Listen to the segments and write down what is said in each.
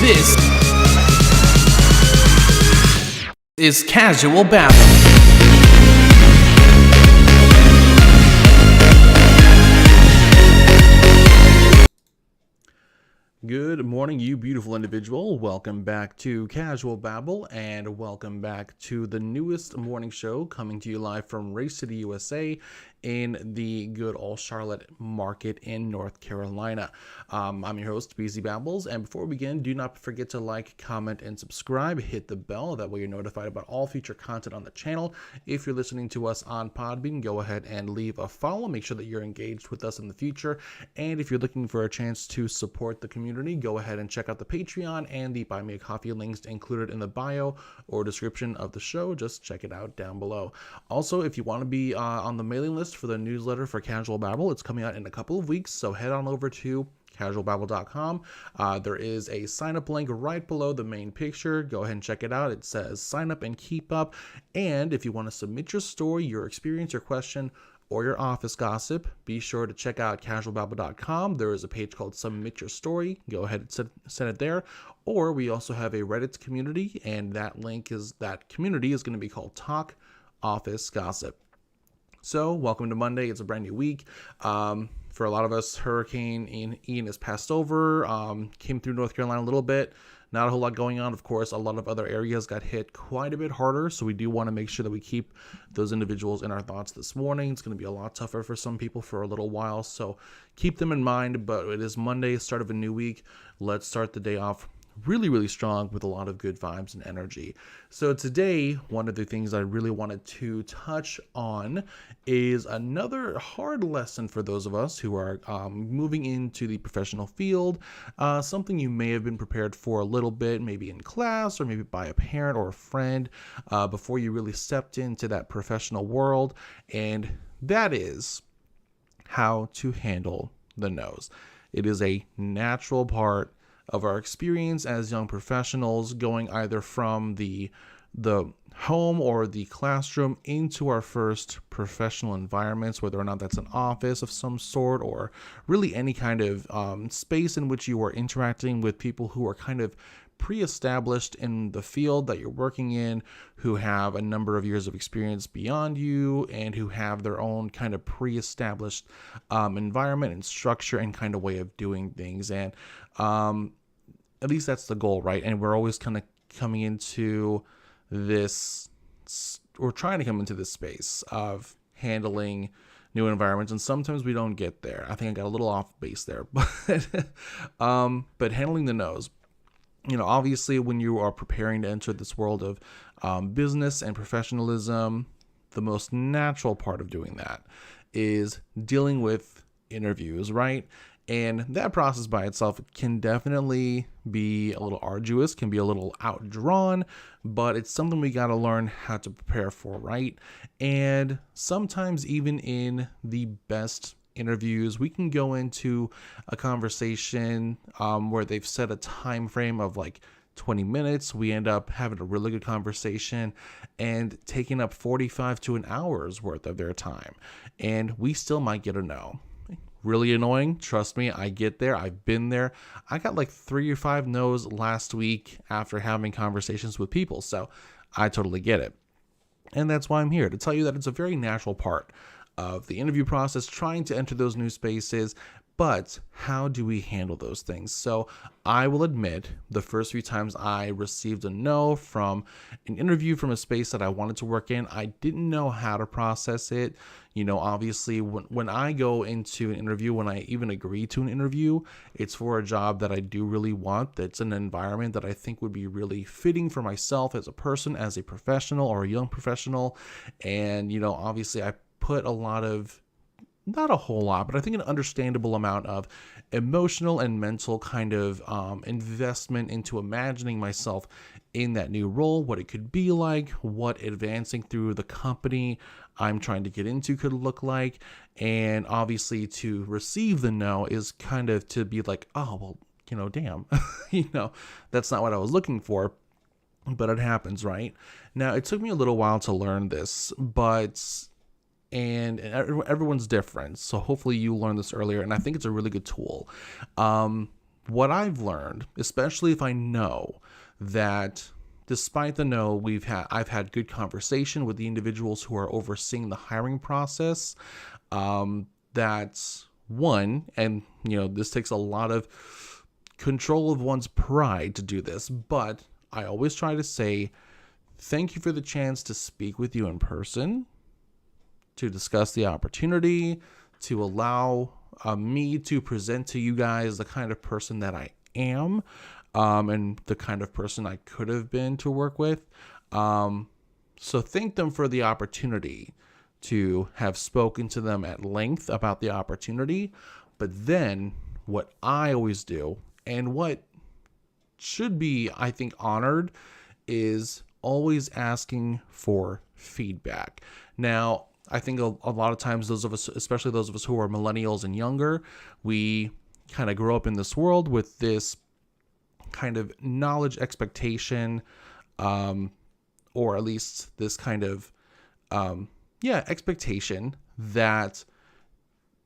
This is Casual Babble. Good morning, you beautiful individual. Welcome back to Casual Babble, and welcome back to the newest morning show coming to you live from Race City, USA, in the good old Charlotte market in North Carolina. I'm your host, BZ Babbles, and before we begin, do not forget to like, comment, and subscribe. Hit the bell, that way you're notified about all future content on the channel. If you're listening to us on Podbean, go ahead and leave a follow. Make sure that you're engaged with us in the future, and if you're looking for a chance to support the community, go ahead and check out the Patreon and the Buy Me a Coffee links included in the bio or description of the show. Just check it out down below. Also, if you want to be on the mailing list for the newsletter for Casual Babble, it's coming out in a couple of weeks, so head on over to casualbabble.com. There is a sign up link right below the main picture. Go ahead and check it out. It says sign up and keep up. And if you want to submit your story, your experience, your question, or your office gossip, be sure to check out casualbabble.com. There is a page called Submit Your Story. Go ahead and send it there. Or we also have a Reddit community, and that community is going to be called Talk Office Gossip. So welcome to Monday. It's a brand new week. For a lot of us, Hurricane Ian has passed over, came through North Carolina a little bit. Not a whole lot going on. Of course, a lot of other areas got hit quite a bit harder, so we do want to make sure that we keep those individuals in our thoughts this morning. It's going to be a lot tougher for some people for a little while, so keep them in mind. But it is Monday, start of a new week. Let's start the day off really strong with a lot of good vibes and energy. So today, one of the things I really wanted to touch on is another hard lesson for those of us who are moving into the professional field, something you may have been prepared for a little bit, maybe in class or maybe by a parent or a friend, before you really stepped into that professional world, and that is how to handle the no's. It is a natural part of our experience as young professionals, going either from the home or the classroom into our first professional environments, whether or not that's an office of some sort or really any kind of space in which you are interacting with people who are kind of pre-established in the field that you're working in, who have a number of years of experience beyond you and who have their own kind of pre-established environment and structure and kind of way of doing things. And at least that's the goal, right? And we're always kind of coming into this, we're trying to come into this space of handling new environments, and sometimes we don't get there. I think I got a little off base there, but handling the no's. You know, obviously, when you are preparing to enter this world of business and professionalism, the most natural part of doing that is dealing with interviews, right? And that process by itself can definitely be a little arduous, can be a little outdrawn, but it's something we got to learn how to prepare for, right? And sometimes even in the best interviews, we can go into a conversation where they've set a time frame of like 20 minutes. We end up having a really good conversation and taking up 45 to an hour's worth of their time, and we still might get a no. Really annoying. Trust me, I get there. I've been there. I got like 3 or 5 no's last week after having conversations with people, so I totally get it. And that's why I'm here, to tell you that it's a very natural part of the interview process, trying to enter those new spaces. But how do we handle those things? So I will admit, the first few times I received a no from an interview from a space that I wanted to work in, I didn't know how to process it. You know, obviously, when I go into an interview, when I even agree to an interview, it's for a job that I do really want, that's an environment that I think would be really fitting for myself as a person, as a professional or a young professional. And, you know, obviously, I put a lot of, not a whole lot, but I think an understandable amount of emotional and mental kind of investment into imagining myself in that new role, what it could be like, what advancing through the company I'm trying to get into could look like. And obviously to receive the no is kind of to be like, oh, well, you know, damn, you know, that's not what I was looking for. But it happens, right? Now, it took me a little while to learn this, but and everyone's different. So hopefully you learned this earlier, and I think it's a really good tool. what I've learned, especially if I know that despite the no, I've had good conversation with the individuals who are overseeing the hiring process. That's one, and this takes a lot of control of one's pride to do this, but I always try to say thank you for the chance to speak with you in person, to discuss the opportunity, to allow me to present to you guys the kind of person that I am, and the kind of person I could have been to work with. So thank them for the opportunity to have spoken to them at length about the opportunity. But then what I always do, and what should be, I think, honored, is always asking for feedback. Now, I think a lot of times those of us, especially those of us who are millennials and younger, we kind of grow up in this world with this kind of knowledge expectation, or at least this kind of expectation that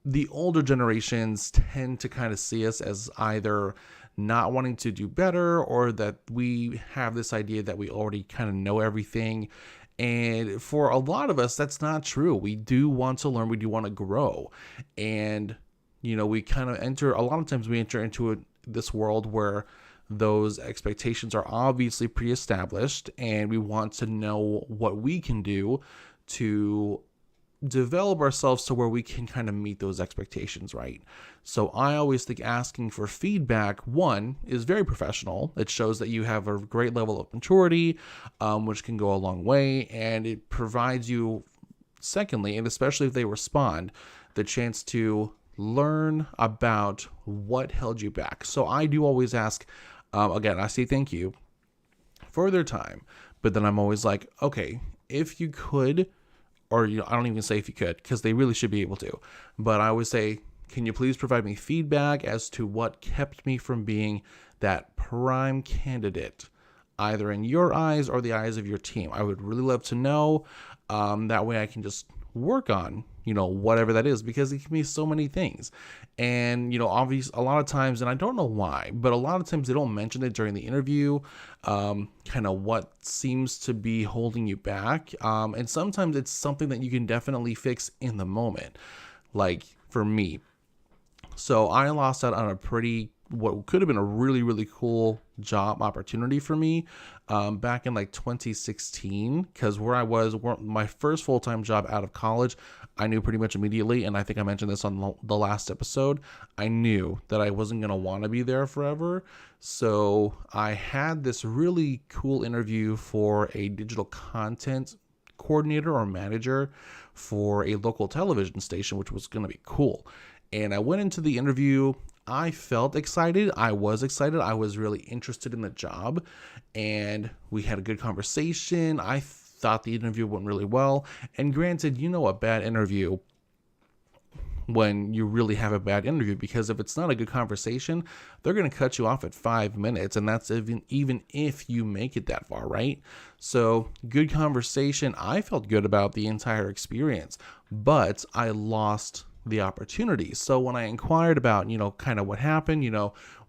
the older generations tend to kind of see us as either not wanting to do better, or that we have this idea that we already kind of know everything. And for a lot of us, that's not true. We do want to learn. We do want to grow. And, we kind of a lot of times we enter into this world where those expectations are obviously pre-established, and we want to know what we can do to develop ourselves to where we can kind of meet those expectations, right? So I always think asking for feedback, one, is very professional. It shows that you have a great level of maturity, which can go a long way, and it provides you, secondly, and especially if they respond, the chance to learn about what held you back. So I do always ask, again, I say thank you for their time, but then I'm always like, okay, if you could, or I don't even say if you could, because they really should be able to, but I always say, can you please provide me feedback as to what kept me from being that prime candidate, either in your eyes or the eyes of your team? I would really love to know. That way I can just work on, whatever that is, because it can be so many things. And, obviously a lot of times, and I don't know why, but a lot of times they don't mention it during the interview, kind of what seems to be holding you back. And sometimes it's something that you can definitely fix in the moment. Like for me, so I lost out on what could have been a really, really cool job opportunity for me back in like 2016, because my first full-time job out of college, I knew pretty much immediately, and I think I mentioned this on the last episode, I knew that I wasn't going to want to be there forever. So I had this really cool interview for a digital content coordinator or manager for a local television station, which was going to be cool. And I went into the interview. I felt excited. I was excited. I was really interested in the job, and we had a good conversation. I thought the interview went really well. And granted, a bad interview when you really have a bad interview, because if it's not a good conversation, they're going to cut you off at 5 minutes, and that's even if you make it that far, right? So good conversation. I felt good about the entire experience, but I lost the opportunity. So when I inquired about, kind of what happened,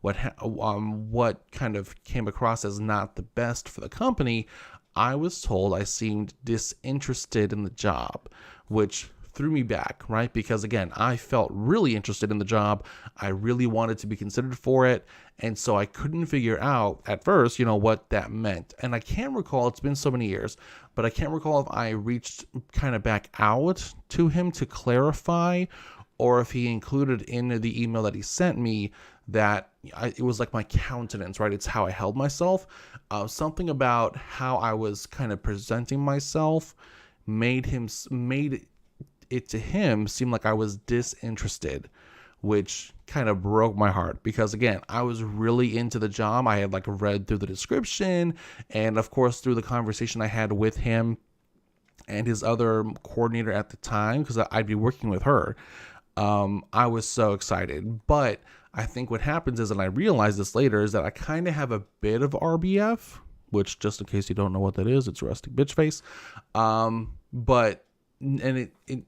what kind of came across as not the best for the company, I was told I seemed disinterested in the job, which threw me back, right? Because again, I felt really interested in the job. I really wanted to be considered for it. And so I couldn't figure out at first, what that meant. And I can't recall, it's been so many years, but I can't recall if I reached kind of back out to him to clarify, or if he included in the email that he sent me that it was like my countenance, right? It's how I held myself. Something about how I was kind of presenting myself made it to him seem like I was disinterested, which kind of broke my heart, because again, I was really into the job. I had read through the description, and of course through the conversation I had with him and his other coordinator at the time, because I'd be working with her. I was so excited. But I think what happens is, and I realized this later, is that I kind of have a bit of RBF, which, just in case you don't know what that is, it's rustic bitch face.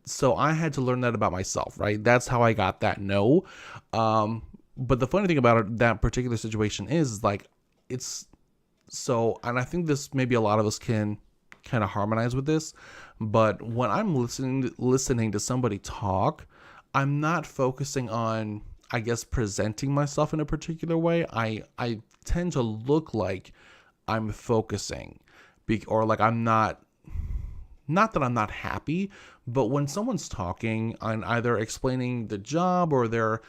So I had to learn that about myself, right? That's how I got that no. but the funny thing about it, that particular situation is like, it's so, and I think this, maybe a lot of us can kind of harmonize with this, but when I'm listening to somebody talk, I'm not focusing on, I guess, presenting myself in a particular way. I tend to look like I'm focusing, or like I'm not that I'm not happy, but when someone's talking and either explaining the job or they're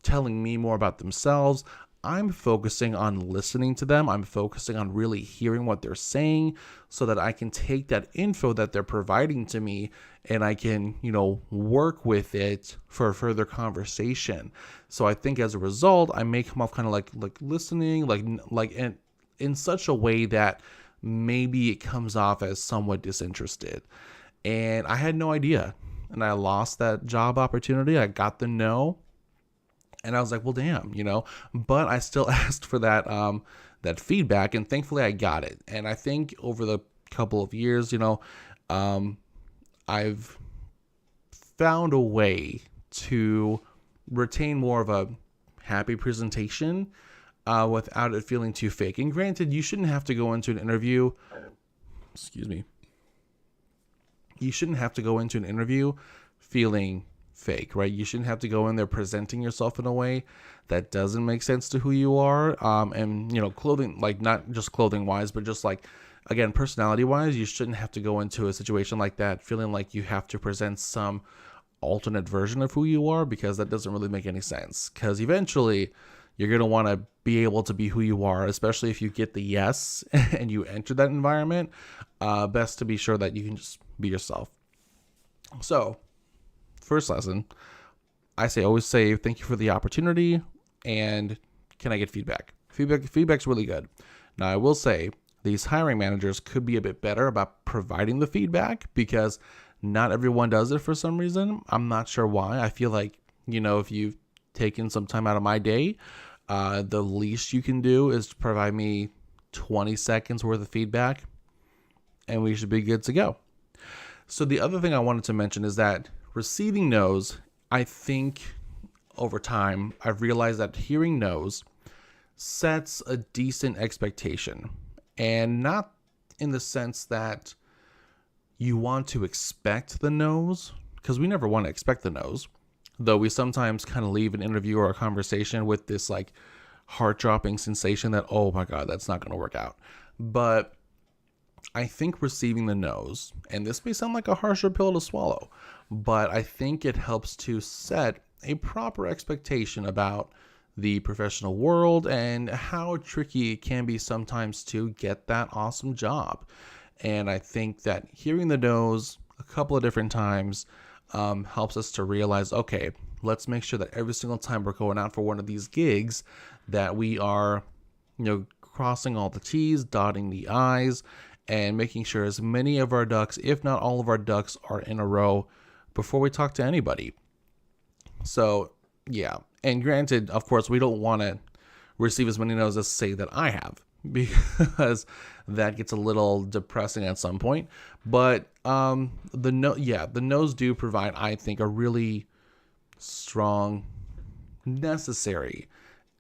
telling me more about themselves, I'm focusing on listening to them. I'm focusing on really hearing what they're saying so that I can take that info that they're providing to me and I can, work with it for further conversation. So I think as a result, I may come off kind of like listening, like in such a way that maybe it comes off as somewhat disinterested. And I had no idea. And I lost that job opportunity. I got the no. And I was like, well, damn, but I still asked for that feedback, and thankfully I got it. And I think over the couple of years, I've found a way to retain more of a happy presentation without it feeling too fake. And granted, you shouldn't have to go into an interview. Excuse me. You shouldn't have to go into an interview feeling fake, right? You shouldn't have to go in there presenting yourself in a way that doesn't make sense to who you are. And clothing, like not just clothing wise, but just like, again, personality wise, you shouldn't have to go into a situation like that feeling like you have to present some alternate version of who you are, because that doesn't really make any sense. Because eventually you're going to want to be able to be who you are, especially if you get the yes and you enter that environment. Best to be sure that you can just be yourself. So, first lesson, always say thank you for the opportunity, and can I get feedback? Feedback's really good. Now, I will say these hiring managers could be a bit better about providing the feedback, because not everyone does it for some reason. I'm not sure why. I feel like, if you've taken some time out of my day, the least you can do is provide me 20 seconds worth of feedback, and we should be good to go. So the other thing I wanted to mention is that receiving no's, I think over time, I've realized that hearing no's sets a decent expectation. And not in the sense that you want to expect the no's, because we never want to expect the no's, though we sometimes kind of leave an interview or a conversation with this like heart-dropping sensation that, oh my God, that's not going to work out. But I think receiving the no's, and this may sound like a harsher pill to swallow, but I think it helps to set a proper expectation about the professional world and how tricky it can be sometimes to get that awesome job. And I think that hearing the no's a couple of different times helps us to realize, okay, let's make sure that every single time we're going out for one of these gigs that we are, crossing all the T's, dotting the I's, and making sure as many of our ducks, if not all of our ducks, are in a row before we talk to anybody. So, yeah. And granted, of course, we don't want to receive as many no's as, say, that I have, because that gets a little depressing at some point. But the no's do provide, I think, a really strong, necessary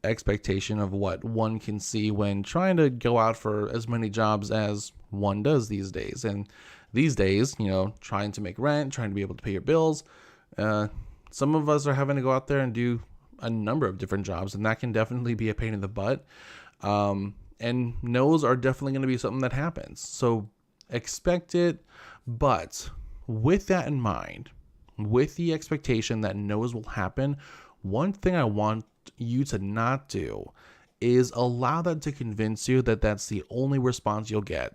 expectation of what one can see when trying to go out for as many jobs as one does these days. And these days, trying to make rent, trying to be able to pay your bills, some of us are having to go out there and do a number of different jobs, and that can definitely be a pain in the butt. And no's are definitely going to be something that happens. So expect it, but with that in mind, with the expectation that no's will happen, one thing I want you to not do is allow that to convince you that that's the only response you'll get.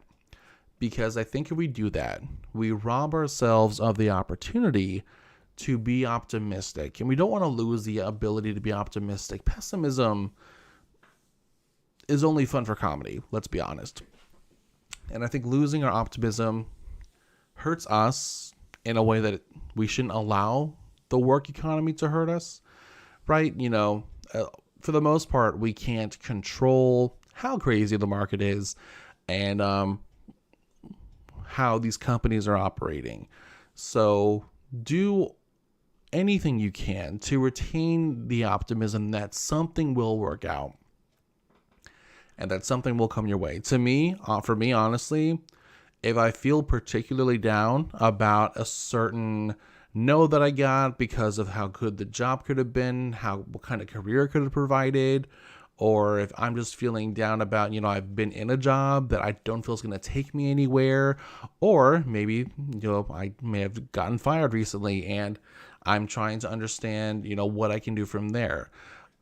Because I think if we do that, we rob ourselves of the opportunity to be optimistic. And we don't want to lose the ability to be optimistic. Pessimism is only fun for comedy, let's be honest. And I think losing our optimism hurts us in a way that we shouldn't allow the work economy to hurt us, right? For the most part, we can't control how crazy the market is and how these companies are operating. So do anything you can to retain the optimism that something will work out and that something will come your way. To me, for me, honestly, if I feel particularly down about a certain no that I got because of how good the job could have been, what kind of career it could have provided, or if I'm just feeling down about, I've been in a job that I don't feel is going to take me anywhere, or maybe, I may have gotten fired recently and I'm trying to understand, what I can do from there.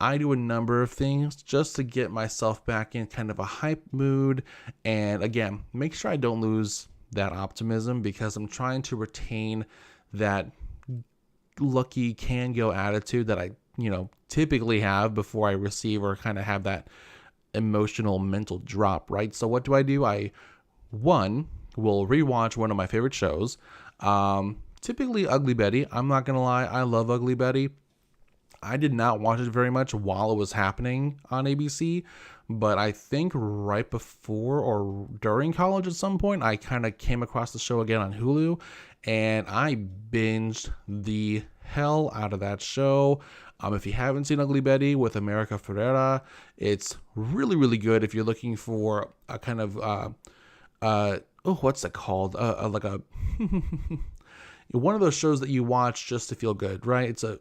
I do a number of things just to get myself back in kind of a hype mood. And again, make sure I don't lose that optimism, because I'm trying to retain that lucky can go attitude that I, typically have before I receive or kind of have that emotional mental drop, right? So what do? I will rewatch one of my favorite shows. Typically Ugly Betty. I'm not going to lie. I love Ugly Betty. I did not watch it very much while it was happening on ABC, but I think right before or during college at some point, I kind of came across the show again on Hulu, and I binged the hell out of that show. If you haven't seen Ugly Betty with America Ferrera, it's really, really good if you're looking for a kind of, what's it called? Like a... one of those shows that you watch just to feel good, right? It's a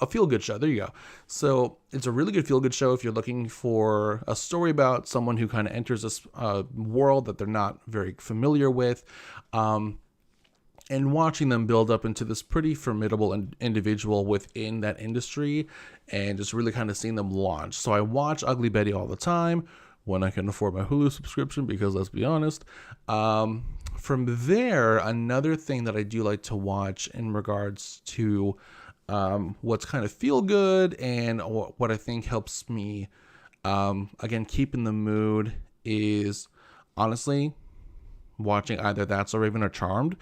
feel-good show. There you go. So it's a really good feel-good show if you're looking for a story about someone who kind of enters this world that they're not very familiar with, and watching them build up into this pretty formidable individual within that industry, and just really kind of seeing them launch. So I watch Ugly Betty all the time when I can afford my Hulu subscription, because let's be honest. From there, another thing that I do like to watch in regards to what's kind of feel good and what I think helps me, again, keep in the mood, is honestly watching either That's So Raven or Charmed.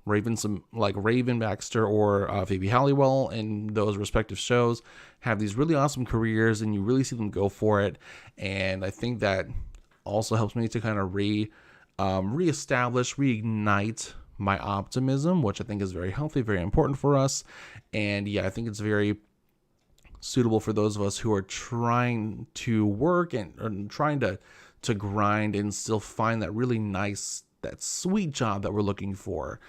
Raven Baxter or Phoebe Halliwell in those respective shows have these really awesome careers, and you really see them go for it. And I think that also helps me to kind of reestablish, reignite my optimism, which I think is very healthy, very important for us. And yeah, I think it's very suitable for those of us who are trying to work and trying to grind and still find that really nice, that sweet job that we're looking for.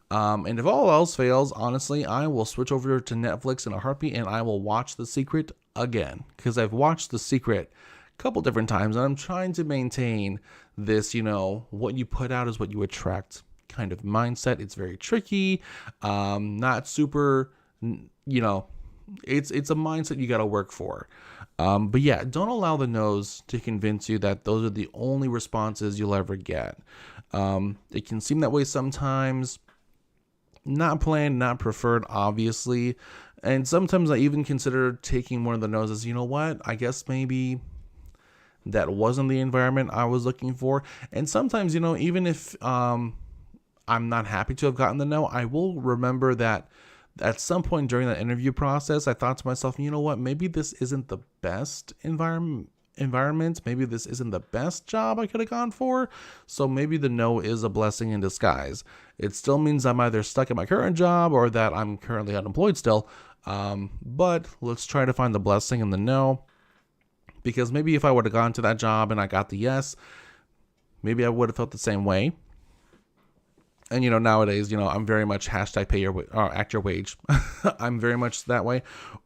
And if all else fails, honestly, I will switch over to Netflix in a heartbeat and I will watch The Secret again, because I've watched The Secret a couple different times, and I'm trying to maintain this, what you put out is what you attract kind of mindset. It's very tricky, not super, it's a mindset you got to work for. But yeah, don't allow the no's to convince you that those are the only responses you'll ever get. It can seem that way sometimes. Not planned, not preferred, obviously. And sometimes I even consider taking one of the no's as, you know what, I guess maybe that wasn't the environment I was looking for. And sometimes, even if I'm not happy to have gotten the no, I will remember that at some point during that interview process, I thought to myself, you know what, maybe this isn't the best environment. Maybe this isn't the best job I could have gone for. So maybe the no is a blessing in disguise. It still means I'm either stuck at my current job or that I'm currently unemployed still. But let's try to find the blessing in the no. Because maybe if I would have gone to that job and I got the yes, maybe I would have felt the same way. And, nowadays, I'm very much hashtag pay your act your wage. I'm very much that way.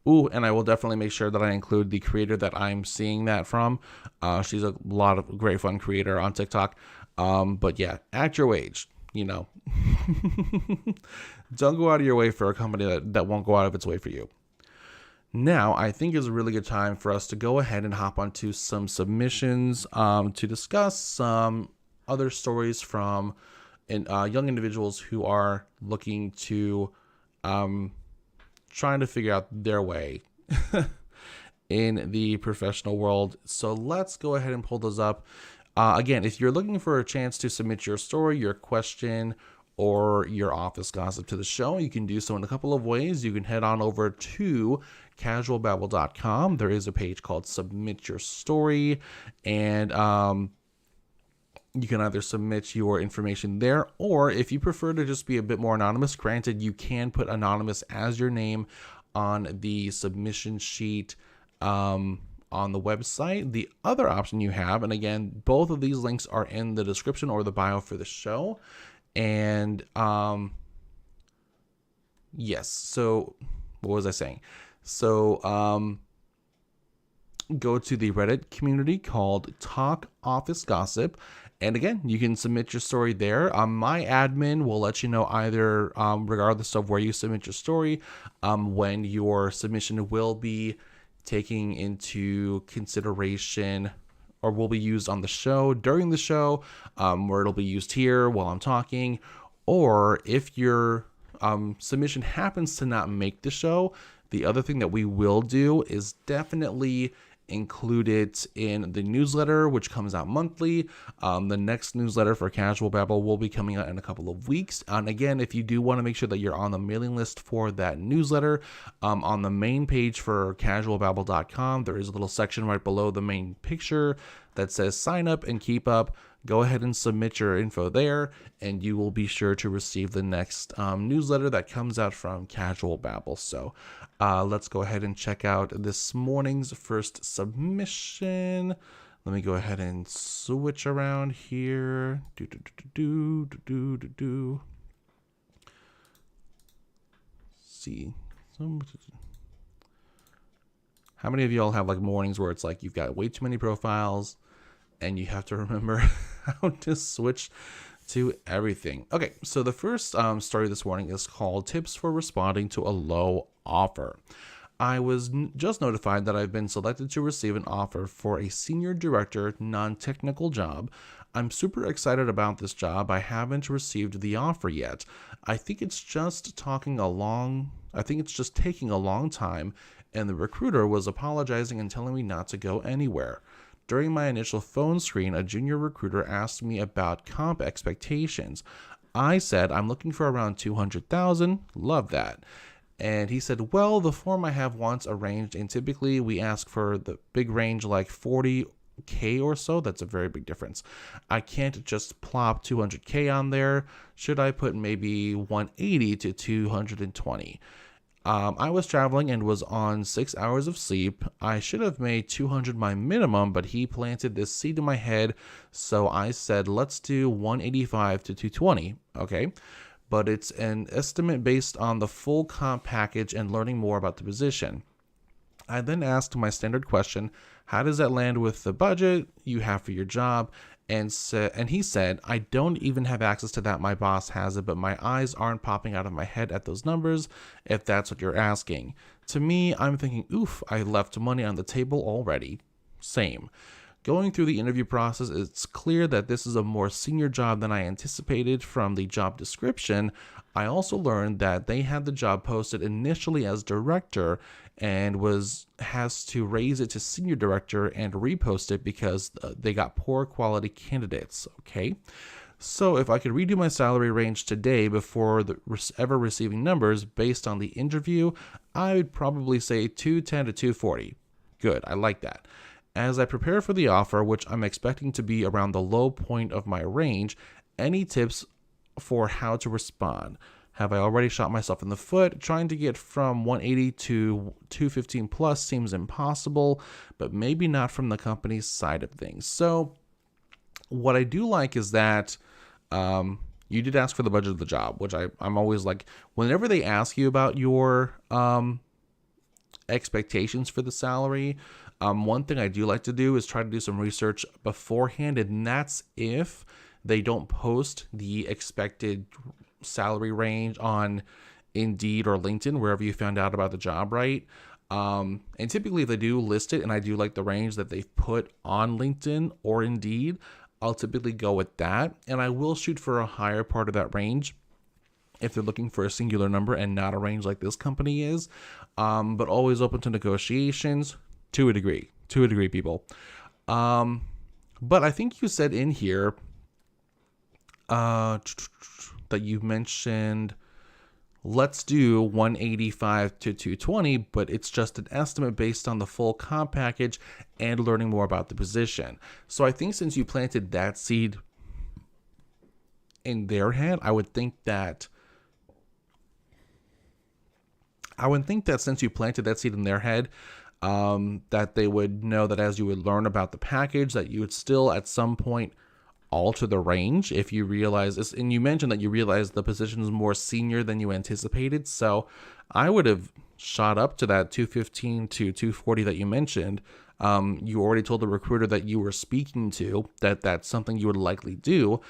Ooh, and I will definitely make sure that I include the creator that I'm seeing that from. She's a lot of great fun creator on TikTok. But yeah, act your wage, Don't go out of your way for a company that won't go out of its way for you. Now, I think is a really good time for us to go ahead and hop onto some submissions to discuss some other stories from young individuals who are looking to trying to figure out their way in the professional world. So let's go ahead and pull those up. Again, if you're looking for a chance to submit your story, your question, or your office gossip to the show, you can do so in a couple of ways. You can head on over to casualbabble.com. There is a page called Submit Your Story, and you can either submit your information there, or if you prefer to just be a bit more anonymous, granted, you can put anonymous as your name on the submission sheet on the website. The other option you have, and again, both of these links are in the description or the bio for the show. And yes, so what was I saying? So go to the Reddit community called Talk Office Gossip. And again, you can submit your story there. My admin will let you know either, regardless of where you submit your story, when your submission will be taking into consideration or will be used on the show during the show, where it'll be used here while I'm talking, or if your submission happens to not make the show, the other thing that we will do is definitely include it in the newsletter, which comes out monthly. The next newsletter for Casual Babble will be coming out in a couple of weeks. And again, if you do want to make sure that you're on the mailing list for that newsletter, on the main page for casualbabble.com, there is a little section right below the main picture that says sign up and keep up. Go ahead and submit your info there, and you will be sure to receive the next newsletter that comes out from Casual Babble. So let's go ahead and check out this morning's first submission. Let me go ahead and switch around here. See. How many of y'all have like mornings where it's like you've got way too many profiles and you have to remember how to switch to everything? Okay, so the first story this morning is called Tips for Responding to a Low Offer. I was just notified that I've been selected to receive an offer for a senior director non-technical job. I'm super excited about this job. I haven't received the offer yet. I think it's just taking a long time, and the recruiter was apologizing and telling me not to go anywhere. During my initial phone screen, a junior recruiter asked me about comp expectations. I said, I'm looking for around $200,000. Love that. And he said, well, the form I have wants a range, and typically we ask for the big range like 40K or so. That's a very big difference. I can't just plop 200K on there. Should I put maybe 180 to 220? I was traveling and was on 6 hours of sleep. I should have made 200 my minimum, but he planted this seed in my head. So I said, let's do 185 to 220. Okay. But it's an estimate based on the full comp package and learning more about the position. I then asked my standard question, how does that land with the budget you have for your job? And he said, I don't even have access to that. My boss has it, but my eyes aren't popping out of my head at those numbers, if that's what you're asking. To me, I'm thinking, oof, I left money on the table already. Same. Going through the interview process, it's clear that this is a more senior job than I anticipated from the job description. I also learned that they had the job posted initially as director and has to raise it to senior director and repost it because they got poor quality candidates. Okay. So if I could redo my salary range today before ever receiving numbers based on the interview, I would probably say 210 to 240. Good. I like that. As I prepare for the offer, which I'm expecting to be around the low point of my range, any tips for how to respond? Have I already shot myself in the foot? Trying to get from 180 to 215 plus seems impossible, but maybe not from the company's side of things. So what I do like is that you did ask for the budget of the job, which I'm always like, whenever they ask you about your expectations for the salary, one thing I do like to do is try to do some research beforehand, and that's if they don't post the expected salary range on Indeed or LinkedIn, wherever you found out about the job, right? And typically if they do list it and I do like the range that they've put on LinkedIn or Indeed, I'll typically go with that, and I will shoot for a higher part of that range if they're looking for a singular number and not a range like this company is, but always open to negotiations to a degree, people. But I think you said in here that you mentioned, let's do 185 to 220, but it's just an estimate based on the full comp package and learning more about the position. So I think since you planted that seed in their head, I would think that since you planted that seed in their head, that they would know that as you would learn about the package, that you would still at some point alter the range if you realize this. And you mentioned that you realized the position is more senior than you anticipated. So I would have shot up to that 215 to 240 that you mentioned. You already told the recruiter that you were speaking to that that's something you would likely do.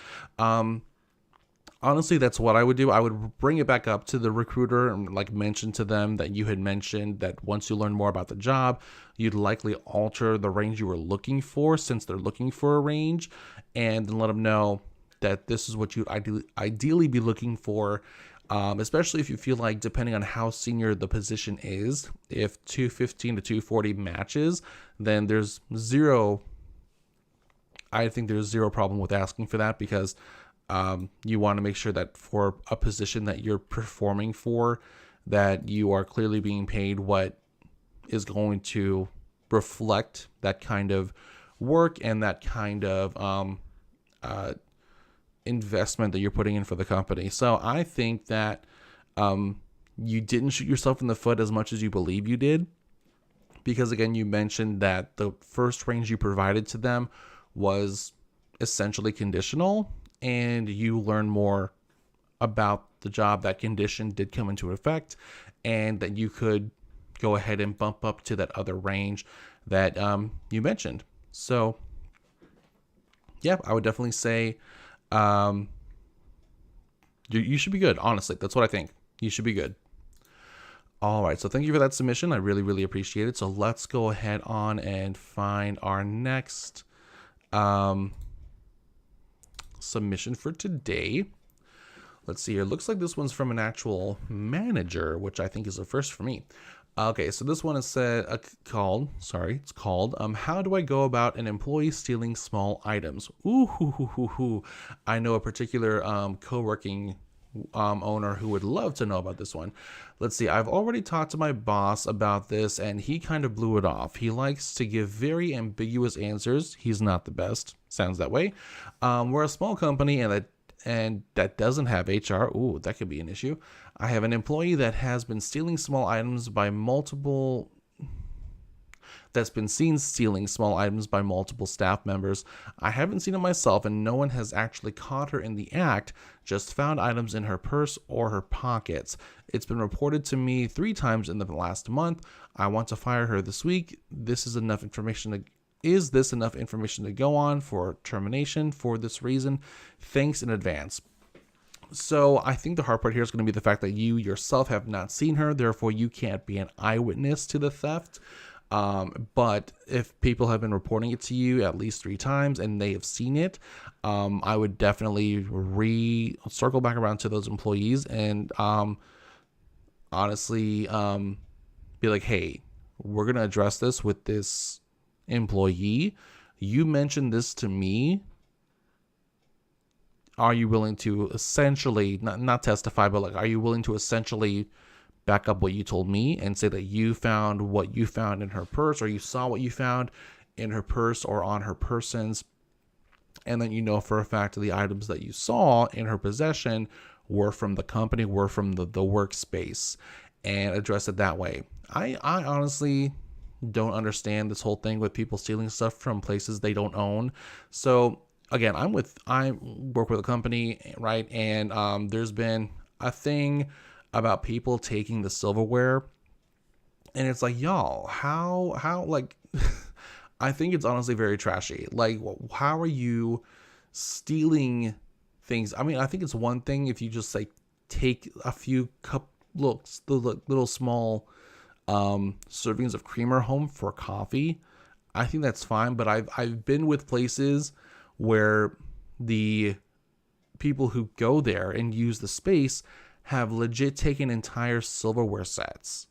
Honestly, that's what I would do. I would bring it back up to the recruiter and like mention to them that you had mentioned that once you learn more about the job, you'd likely alter the range you were looking for, since they're looking for a range, and then let them know that this is what you'd ideally be looking for, especially if you feel like, depending on how senior the position is, if 215 to 240 matches, then I think there's zero problem with asking for that, because you want to make sure that for a position that you're performing for, that you are clearly being paid what is going to reflect that kind of work and that kind of investment that you're putting in for the company. So I think that you didn't shoot yourself in the foot as much as you believe you did, because again, you mentioned that the first range you provided to them was essentially conditional, and you learn more about the job, that condition did come into effect, and that you could go ahead and bump up to that other range that you mentioned. So yeah, I would definitely say you should be good. Honestly, that's what I think. You should be good. All right, so thank you for that submission. I really, really appreciate it. So let's go ahead on and find our next submission for today. Let's see here. Looks like this one's from an actual manager, which I think is a first for me. Okay, so this one is called, how do I go about an employee stealing small items? Ooh, I know a particular co-working owner who would love to know about this one. Let's see. I've already talked to my boss about this, and he kind of blew it off. He likes to give very ambiguous answers. He's not the best. Sounds that way. We're a small company, and that doesn't have HR. Ooh, that could be an issue. I have an employee that has been stealing small items by multiple staff members. I haven't seen it myself, and no one has actually caught her in the act, just found items in her purse or her pockets. It's been reported to me 3 times in the last month. I want to fire her this week. Is this enough information to go on for termination for this reason? Thanks in advance. So I think the hard part here is going to be the fact that you yourself have not seen her, therefore you can't be an eyewitness to the theft. But if people have been reporting it to you at least 3 times and they have seen it, I would definitely circle back around to those employees and honestly be like, hey, we're going to address this with this employee. You mentioned this to me. Are you willing to essentially not testify, but like, are you willing to essentially back up what you told me and say that you found what you found in her purse, or you saw what you found in her purse or on her persons, and then you know for a fact the items that you saw in her possession were from the company, were from the workspace, and address it that way. I honestly don't understand this whole thing with people stealing stuff from places they don't own. So again, I work with a company, right? And there's been a thing about people taking the silverware, and it's like, y'all, how like I think it's honestly very trashy. Like, how are you stealing things? I mean, I think it's one thing if you just like take a few little small servings of creamer home for coffee. I think that's fine, but I've been with places where the people who go there and use the space have legit taken entire silverware sets.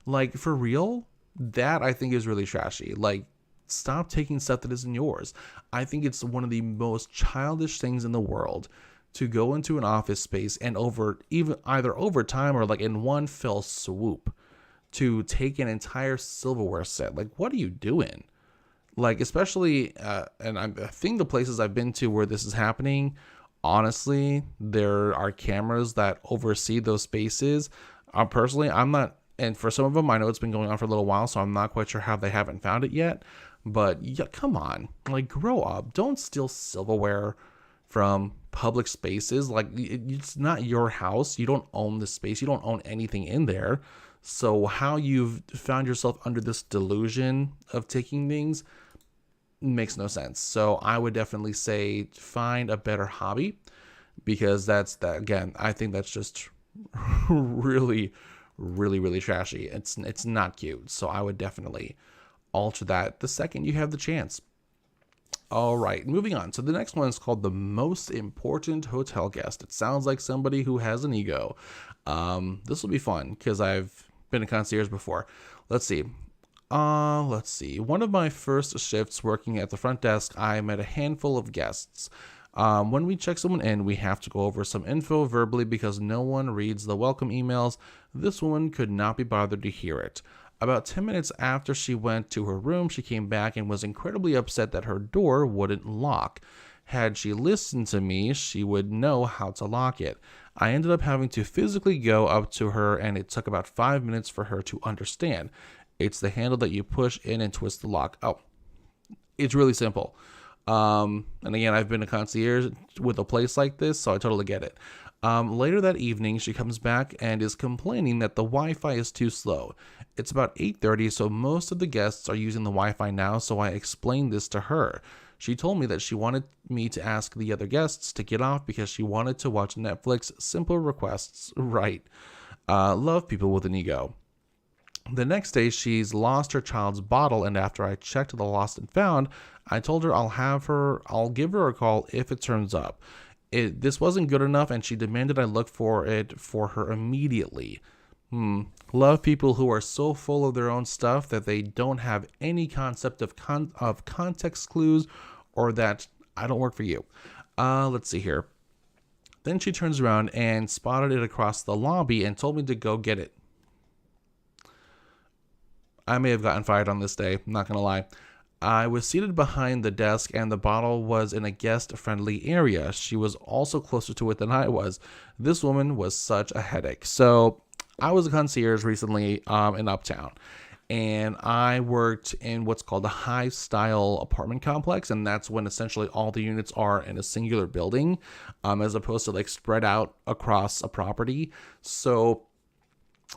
Like, for real? That I think is really trashy. Like, stop taking stuff that isn't yours. I think it's one of the most childish things in the world to go into an office space and either over time or like in one fell swoop to take an entire silverware set. Like, what are you doing? Like, especially, and I think the places I've been to where this is happening honestly, there are cameras that oversee those spaces. Personally, I'm not, and for some of them, I know it's been going on for a little while, so I'm not quite sure how they haven't found it yet. But yeah, come on, like grow up. Don't steal silverware from public spaces. Like it's not your house. You don't own the space. You don't own anything in there. So how you've found yourself under this delusion of taking things makes no sense. So I would definitely say find a better hobby, because that's that again, I think that's just really, really, really trashy. It's not cute. So I would definitely alter that the second you have the chance. All right, moving on. So the next one is called the most important hotel guest. It sounds like somebody who has an ego. This will be fun because I've been a concierge before. Let's see. One of my first shifts working at the front desk, I met a handful of guests. When we check someone in, we have to go over some info verbally because no one reads the welcome emails. This woman could not be bothered to hear it. About 10 minutes after she went to her room, she came back and was incredibly upset that her door wouldn't lock. Had she listened to me, she would know how to lock it. I ended up having to physically go up to her, and it took about 5 minutes for her to understand. It's the handle that you push in and twist the lock. Oh, it's really simple. And again, I've been a concierge with a place like this, so I totally get it. Later that evening, she comes back and is complaining that the Wi-Fi is too slow. It's about 8:30, so most of the guests are using the Wi-Fi now, so I explained this to her. She told me that she wanted me to ask the other guests to get off because she wanted to watch Netflix. Simple requests, right? Love people with an ego. The next day, she's lost her child's bottle, and after I checked the lost and found, I told her I'll give her a call if it turns up. This wasn't good enough, and she demanded I look for it for her immediately. Love people who are so full of their own stuff that they don't have any concept of context clues, or that I don't work for you. Let's see here. Then she turns around and spotted it across the lobby and told me to go get it. I may have gotten fired on this day, I'm not gonna lie. I was seated behind the desk and the bottle was in a guest-friendly area. She was also closer to it than I was. This woman was such a headache. So I was a concierge recently in Uptown, and I worked in what's called a high-style apartment complex, and that's when essentially all the units are in a singular building, as opposed to like spread out across a property. So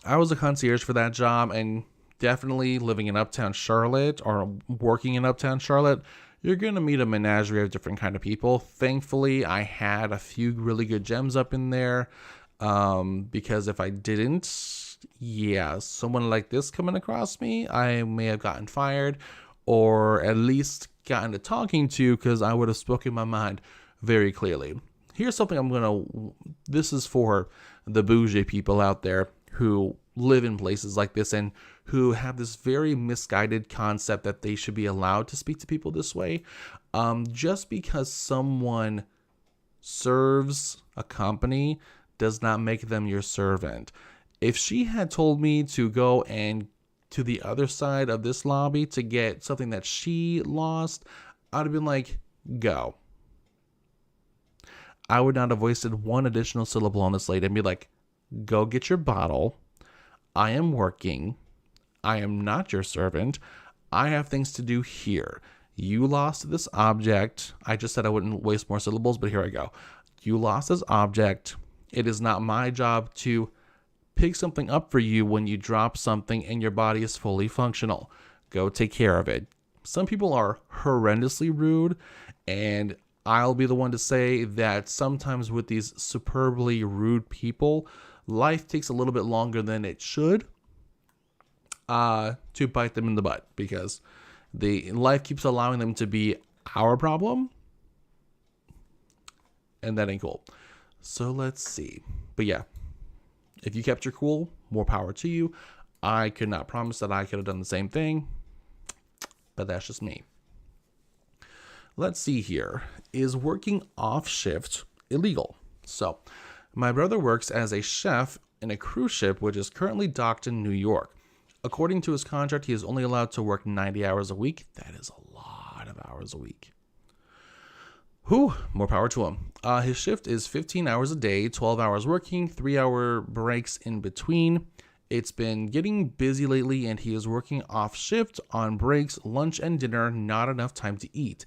I was a concierge for that job, and definitely living in Uptown Charlotte or working in Uptown Charlotte, you're going to meet a menagerie of different kind of people. Thankfully, I had a few really good gems up in there, because if I didn't, someone like this coming across me, I may have gotten fired or at least gotten to talking to, because I would have spoken my mind very clearly. Here's something this is for the bougie people out there who live in places like this and who have this very misguided concept that they should be allowed to speak to people this way. Just because someone serves a company does not make them your servant. If she had told me to go and to the other side of this lobby to get something that she lost, I'd have been like, go. I would not have wasted one additional syllable on this lady and be like, go get your bottle. I am working. I am not your servant. I have things to do here. You lost this object. I just said I wouldn't waste more syllables, but here I go. You lost this object. It is not my job to pick something up for you when you drop something and your body is fully functional. Go take care of it. Some people are horrendously rude, and I'll be the one to say that sometimes with these superbly rude people, life takes a little bit longer than it should to bite them in the butt, because life keeps allowing them to be our problem, and that ain't cool. So let's see. But yeah, if you kept your cool, more power to you. I could not promise that I could have done the same thing, but that's just me. Let's see here. Is working off shift illegal? So my brother works as a chef in a cruise ship which is currently docked in New York. According to his contract, he is only allowed to work 90 hours a week. That is a lot of hours a week. Whew, more power to him. His shift is 15 hours a day, 12 hours working, 3-hour breaks in between. It's been getting busy lately, and he is working off shift on breaks, lunch, and dinner, not enough time to eat.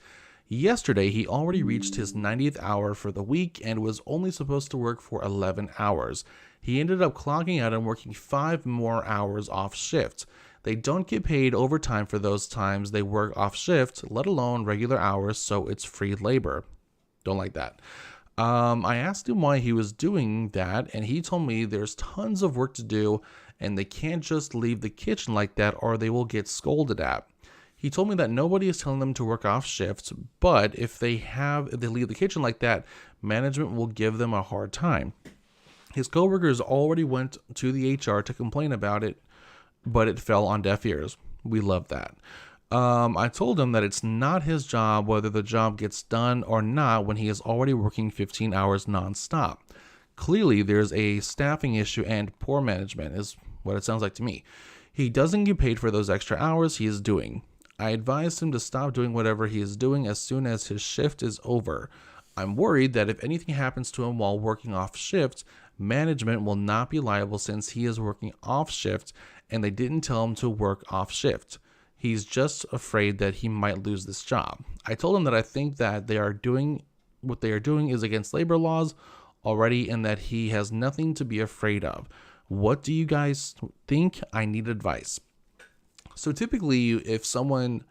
Yesterday, he already reached his 90th hour for the week and was only supposed to work for 11 hours. He ended up clocking out and working 5 more hours off shift. They don't get paid overtime for those times they work off shift, let alone regular hours, so it's free labor. Don't like that. I asked him why he was doing that, and he told me there's tons of work to do, and they can't just leave the kitchen like that or they will get scolded at. He told me that nobody is telling them to work off shifts, but if they leave the kitchen like that, management will give them a hard time. His coworkers already went to the HR to complain about it, but it fell on deaf ears. We love that. I told him that it's not his job whether the job gets done or not when he is already working 15 hours nonstop. Clearly, there's a staffing issue and poor management is what it sounds like to me. He doesn't get paid for those extra hours he is doing. I advised him to stop doing whatever he is doing as soon as his shift is over. I'm worried that if anything happens to him while working off shift, management will not be liable since he is working off shift and they didn't tell him to work off shift. He's just afraid that he might lose this job. I told him that I think that what they are doing is against labor laws already and that he has nothing to be afraid of. What do you guys think? I need advice. So typically, if someone,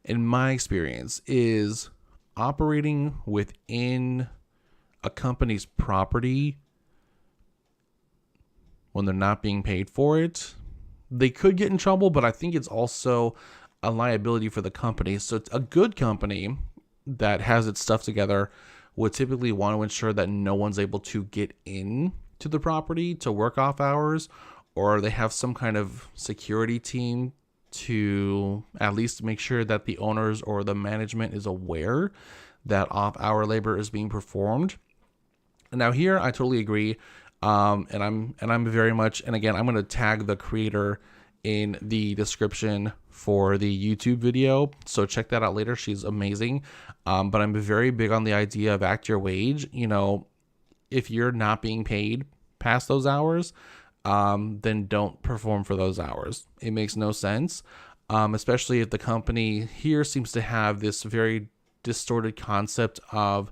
in my experience, is operating within a company's property when they're not being paid for it, they could get in trouble, but I think it's also a liability for the company. So a good company that has its stuff together would typically want to ensure that no one's able to get in to the property to work off hours, or they have some kind of security team to at least make sure that the owners or the management is aware that off-hour labor is being performed. Now here, I totally agree. And I'm very much, and again, I'm going to tag the creator in the description for the YouTube video. So check that out later. She's amazing. But I'm very big on the idea of act your wage. You know, if you're not being paid past those hours, then don't perform for those hours. It makes no sense. Especially if the company here seems to have this very distorted concept of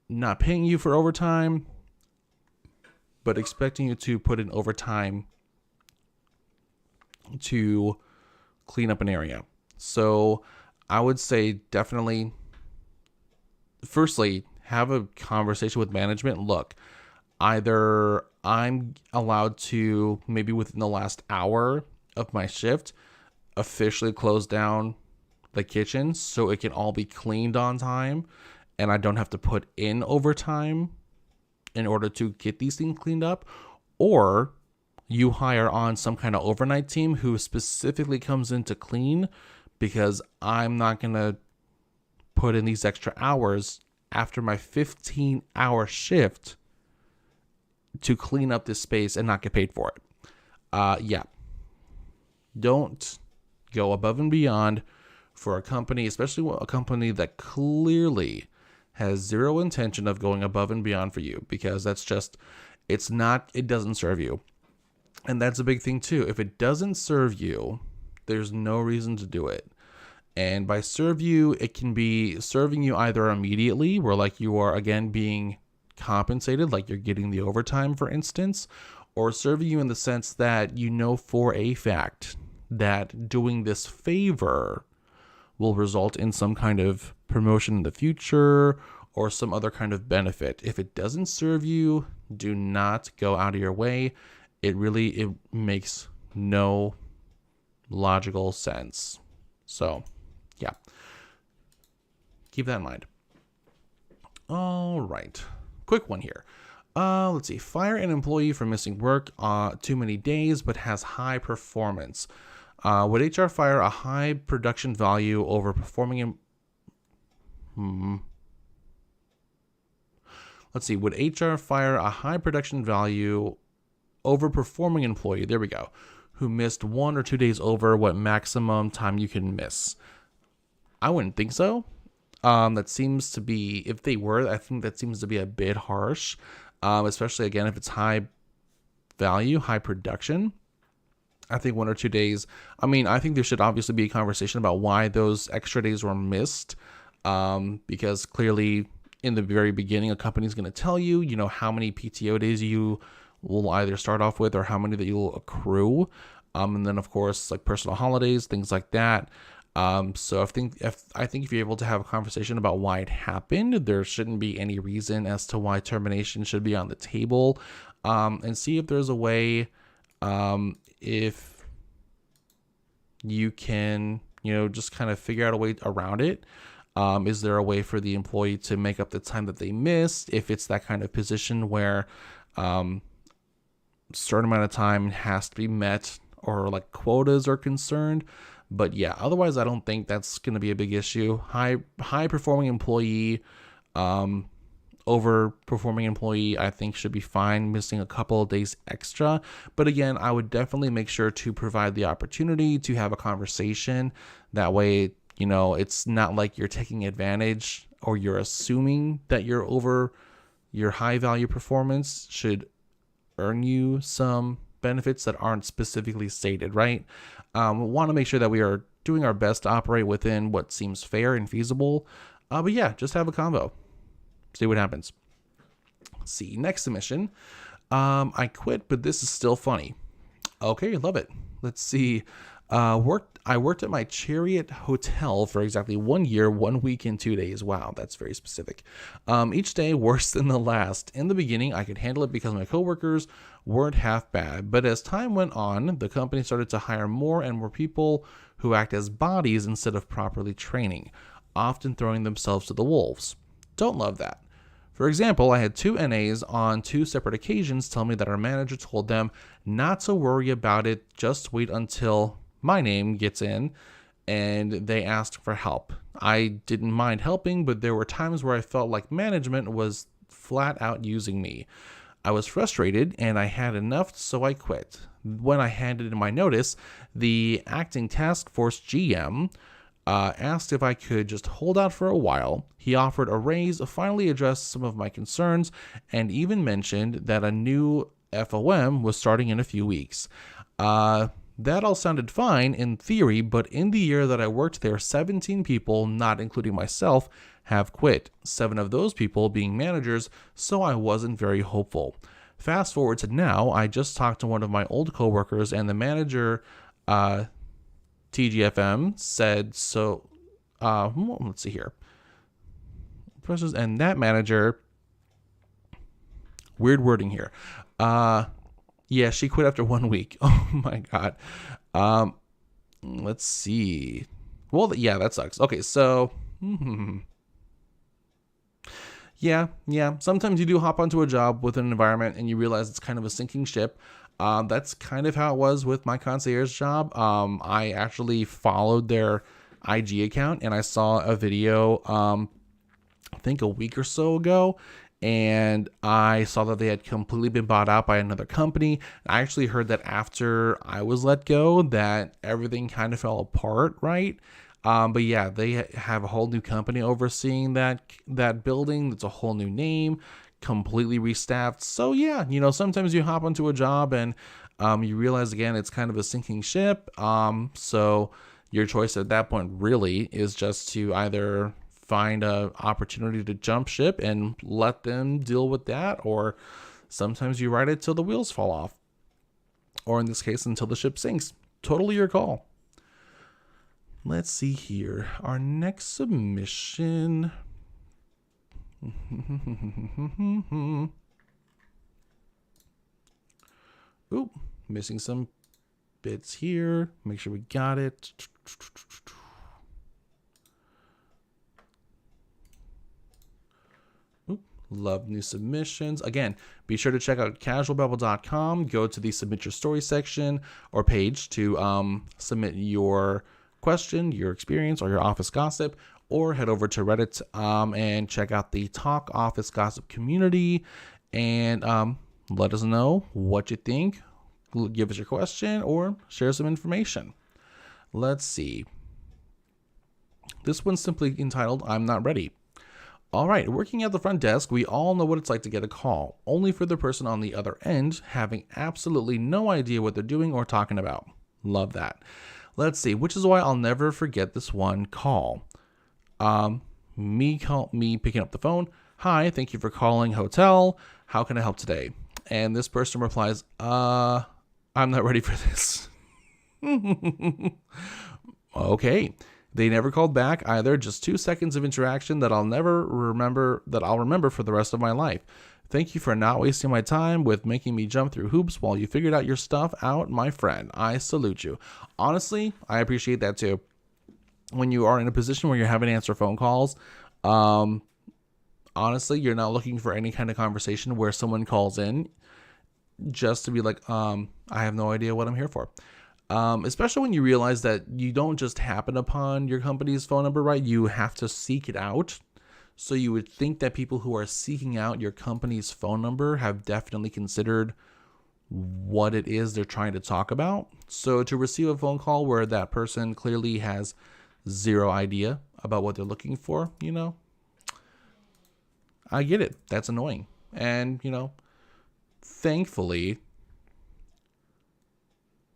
not paying you for overtime, but expecting you to put in overtime to clean up an area. So I would say definitely, firstly, have a conversation with management. Look, either I'm allowed to, maybe within the last hour of my shift, officially close down the kitchen so it can all be cleaned on time and I don't have to put in overtime in order to get these things cleaned up, or you hire on some kind of overnight team who specifically comes in to clean, because I'm not going to put in these extra hours after my 15-hour shift to clean up this space and not get paid for it. Yeah. Don't go above and beyond for a company, especially a company that clearly has zero intention of going above and beyond for you, because that's just, it doesn't serve you. And that's a big thing too. If it doesn't serve you, there's no reason to do it. And by serve you, it can be serving you either immediately, where like you are again being compensated, like you're getting the overtime, for instance, or serving you in the sense that you know for a fact that doing this favor will result in some kind of promotion in the future or some other kind of benefit. If it doesn't serve you, do not go out of your way. It makes no logical sense. So, yeah. Keep that in mind. All right. Quick one here. Let's see. Fire an employee for missing work too many days but has high performance. Would HR fire a high production value over performing Let's see. Would HR fire a high production value over performing employee? There we go. Who missed 1 or 2 days over what maximum time you can miss? I wouldn't think so. That seems to be, if they were, I think that seems to be a bit harsh, especially again if it's high value, high production. I think 1 or 2 days. I mean, I think there should obviously be a conversation about why those extra days were missed, because clearly in the very beginning, a company's going to tell you, how many PTO days you will either start off with or how many that you'll accrue. And then of course, like personal holidays, things like that. So if you're able to have a conversation about why it happened, there shouldn't be any reason as to why termination should be on the table. And see if there's a way, if you can, just kind of figure out a way around it. Is there a way for the employee to make up the time that they missed? If it's that kind of position where certain amount of time has to be met or like quotas are concerned. But yeah, otherwise I don't think that's going to be a big issue. High performing employee, overperforming employee, I think should be fine missing a couple of days extra. But again, I would definitely make sure to provide the opportunity to have a conversation. That way, it's not like you're taking advantage or you're assuming that your high value performance should earn you some benefits that aren't specifically stated, right? We want to make sure that we are doing our best to operate within what seems fair and feasible. But yeah, just have a convo. See what happens. Let's see, next submission. I quit, but this is still funny. Okay, love it. Let's see. I worked at my Chariot hotel for exactly 1 year, 1 week, and 2 days. Wow, that's very specific. Each day worse than the last. In the beginning, I could handle it because my coworkers weren't half bad. But as time went on, the company started to hire more and more people who act as bodies instead of properly training, often throwing themselves to the wolves. Don't love that. For example, I had 2 NAs on 2 separate occasions tell me that our manager told them not to worry about it, just wait until my name gets in, and they asked for help. I didn't mind helping, but there were times where I felt like management was flat out using me. I was frustrated and I had enough, so I quit. When I handed in my notice, the acting task force GM asked if I could just hold out for a while. He offered a raise, finally addressed some of my concerns, and even mentioned that a new FOM was starting in a few weeks. That all sounded fine in theory, but in the year that I worked there, 17 people, not including myself, have quit. 7 of those people being managers, so I wasn't very hopeful. Fast forward to now, I just talked to one of my old coworkers, and the manager, TGFM, said so. Let's see here. And that manager, weird wording here. Yeah, she quit after 1 week. Oh my God. Let's see. Well, yeah, that sucks. Okay, so yeah. Sometimes you do hop onto a job with an environment and you realize it's kind of a sinking ship. That's kind of how it was with my concierge job. I actually followed their IG account and I saw a video, I think a week or so ago, and I saw that they had completely been bought out by another company. I actually heard that after I was let go that everything kind of fell apart, right? But yeah, they have a whole new company overseeing that building. It's a whole new name, completely restaffed. So yeah, sometimes you hop onto a job and you realize again it's kind of a sinking ship. So your choice at that point really is just to either find a opportunity to jump ship and let them deal with that, or sometimes you ride it till the wheels fall off, or in this case until the ship sinks. Totally your call. Let's see here. Our next submission. Ooh, missing some bits here. Make sure we got it. Love new submissions. Again, be sure to check out casualbabble.com. Go to the submit your story section or page to submit your question, your experience, or your office gossip, or head over to Reddit and check out the Talk Office Gossip community and let us know what you think. Give us your question or share some information. Let's see. This one's simply entitled, I'm Not Ready. All right, working at the front desk, we all know what it's like to get a call, only for the person on the other end having absolutely no idea what they're doing or talking about. Love that. Let's see, which is why I'll never forget this one call. Me picking up the phone. Hi, thank you for calling hotel. How can I help today? And this person replies, I'm not ready for this. Okay. They never called back either. Just 2 seconds of interaction that I'll remember for the rest of my life. Thank you for not wasting my time with making me jump through hoops while you figured out your stuff out, my friend. I salute you. Honestly, I appreciate that too. When you are in a position where you're having to answer phone calls, honestly, you're not looking for any kind of conversation where someone calls in just to be like, I have no idea what I'm here for. Especially when you realize that you don't just happen upon your company's phone number, right? You have to seek it out. So you would think that people who are seeking out your company's phone number have definitely considered what it is they're trying to talk about. So to receive a phone call where that person clearly has zero idea about what they're looking for, I get it. That's annoying. And, thankfully,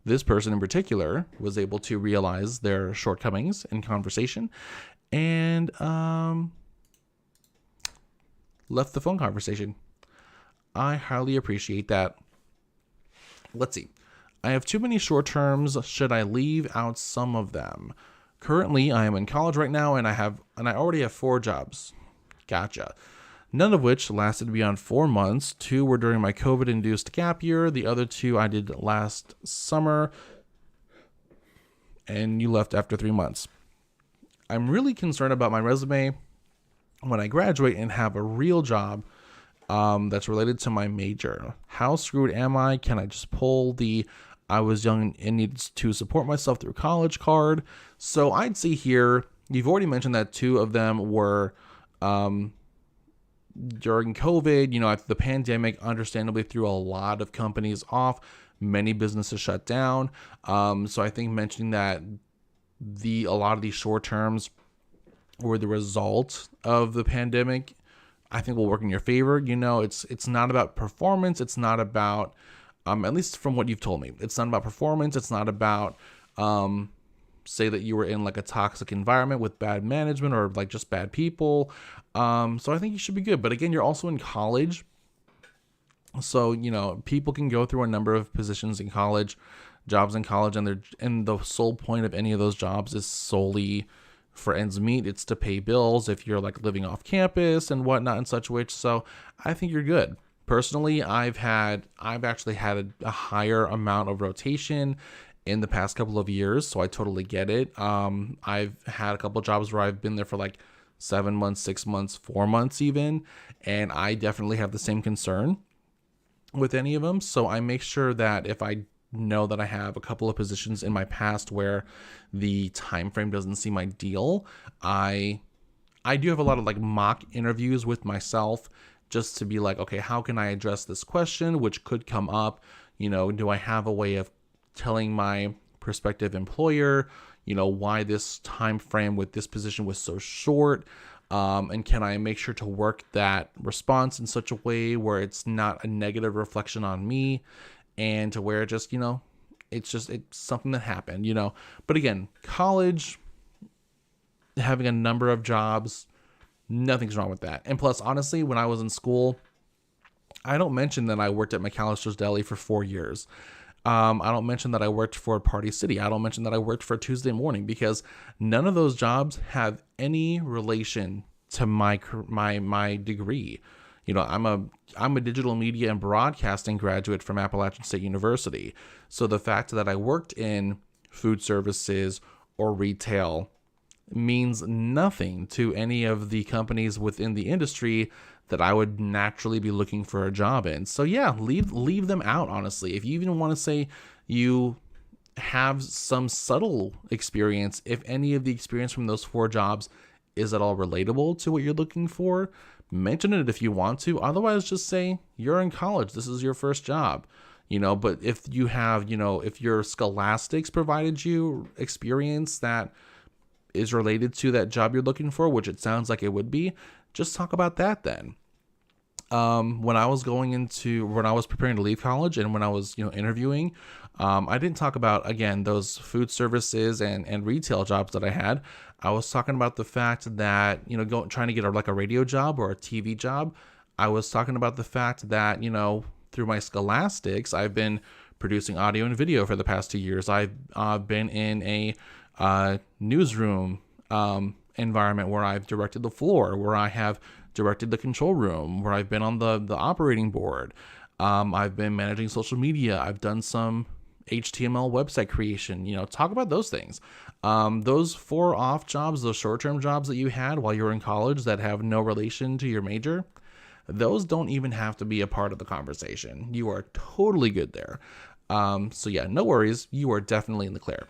this person in particular was able to realize their shortcomings in conversation and left the phone conversation. I highly appreciate that. Let's see. I have too many short terms. Should I leave out some of them? Currently, I am in college right now, and I already have 4 jobs. Gotcha. None of which lasted beyond 4 months. 2 were during my COVID-induced gap year. The other 2 I did last summer, and you left after 3 months. I'm really concerned about my resume when I graduate and have a real job that's related to my major. How screwed am I? Can I just pull the I was young and needed to support myself through college card? So I'd say here, you've already mentioned that 2 of them were during COVID. The pandemic understandably threw a lot of companies off. Many businesses shut down. So I think mentioning that a lot of these short terms were the result of the pandemic, I think will work in your favor. It's not about performance. It's not about, at least from what you've told me, it's not about performance. It's not about, say that you were in like a toxic environment with bad management or like just bad people. So I think you should be good. But again, you're also in college. So, people can go through a number of positions in college, jobs in college, and the sole point of any of those jobs is solely for ends meet. It's to pay bills if you're like living off campus and whatnot and such which. So I think you're good. Personally, I've actually had a higher amount of rotation in the past couple of years, so I totally get it. I've had a couple jobs where I've been there for like 7 months, 6 months, 4 months even, and I definitely have the same concern with any of them. So I make sure that if I know that I have a couple of positions in my past where the time frame doesn't seem ideal, I do have a lot of like mock interviews with myself just to be like, okay, how can I address this question, which could come up? Do I have a way of telling my prospective employer, why this time frame with this position was so short? And can I make sure to work that response in such a way where it's not a negative reflection on me, and to where it's something that happened, But again, college, having a number of jobs, nothing's wrong with that. And plus, honestly, when I was in school, I don't mention that I worked at McAllister's Deli for 4 years. I don't mention that I worked for Party City. I don't mention that I worked for Tuesday Morning, because none of those jobs have any relation to my degree. I'm a digital media and broadcasting graduate from Appalachian State University. So the fact that I worked in food services or retail means nothing to any of the companies within the industry that I would naturally be looking for a job in. So yeah, leave them out, honestly. If you even want to say you have some subtle experience, if any of the experience from those 4 jobs is at all relatable to what you're looking for, mention it if you want to. Otherwise, just say you're in college. This is your first job. But if you have, if your scholastics provided you experience that is related to that job you're looking for, which it sounds like it would be, just talk about that then. When I was preparing to leave college and when I was, interviewing, I didn't talk about, again, those food services and retail jobs that I had. I was talking about the fact that, trying to get a radio job or a TV job. I was talking about the fact that, through my scholastics, I've been producing audio and video for the past 2 years. I've been in a newsroom environment where I've directed the floor, where I have directed the control room, where I've been on the operating board. I've been managing social media. I've done some HTML website creation. Talk about those things. Those 4 off jobs, those short-term jobs that you had while you were in college that have no relation to your major, those don't even have to be a part of the conversation. You are totally good there. So yeah, no worries. You are definitely in the clear.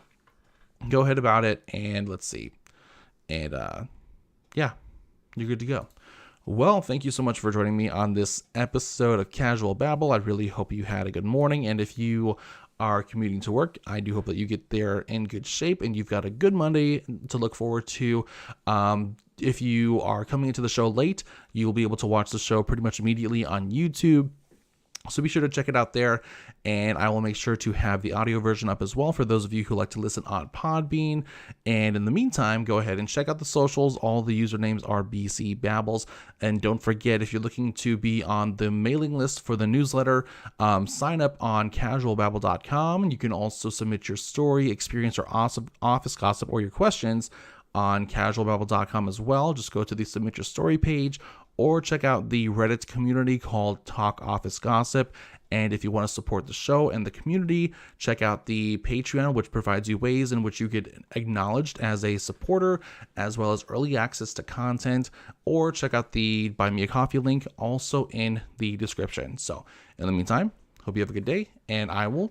Go ahead about it, and let's see. And yeah, you're good to go. Well, thank you so much for joining me on this episode of Casual Babble. I really hope you had a good morning. And if you are commuting to work, I do hope that you get there in good shape and you've got a good Monday to look forward to. If you are coming into the show late, you'll be able to watch the show pretty much immediately on YouTube. So be sure to check it out there, and I will make sure to have the audio version up as well for those of you who like to listen on Podbean. And in the meantime, go ahead and check out the socials. All the usernames are BC Babbles. And don't forget, if you're looking to be on the mailing list for the newsletter, sign up on casualbabble.com. You can also submit your story, experience, or office gossip, or your questions on casualbabble.com as well. Just go to the Submit Your Story page, or check out the Reddit community called Talk Office Gossip. And if you want to support the show and the community, check out the Patreon, which provides you ways in which you get acknowledged as a supporter, as well as early access to content, or check out the Buy Me a Coffee link also in the description. So in the meantime, hope you have a good day, and I will